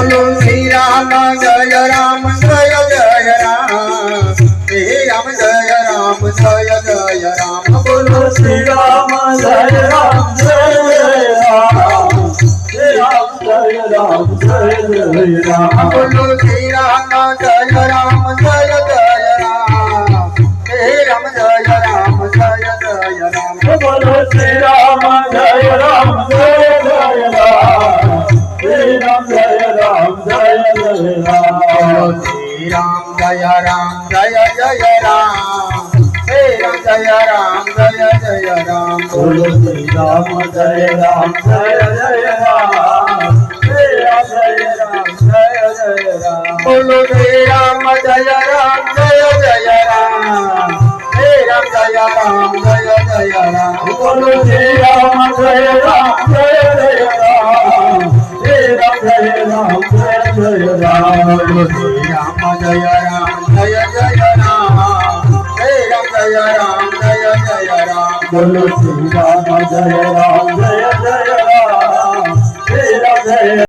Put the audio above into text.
बोलो श्री राम जय राम जय जय राम हे राम जय राम जय जय राम बोलो श्री राम जय राम जय जय राम हे राम जय राम जय जय राम बोलो श्री राम जय राम जय जय राम हे राम जय राम जय जय राम बोलो श्री राम जय राम जय जय राम हे राम जय राम जय जय राम बोलो श्री राम जय राम जय जय राम हे राम जय राम जय जय राम बोलो श्री राम जय राम जय जय राम हे राम जय राम जय जय राम बोलो श्री राम जय राम जय जय राम हे राम जय राम जय जय राम बोलो श्री राम जय राम जय जय राम हे राम जय राम जय जय राम बोलो श्री राम जय राम जय जय राम हे राम जय राम जय जय राम बोलो श्री राम जय राम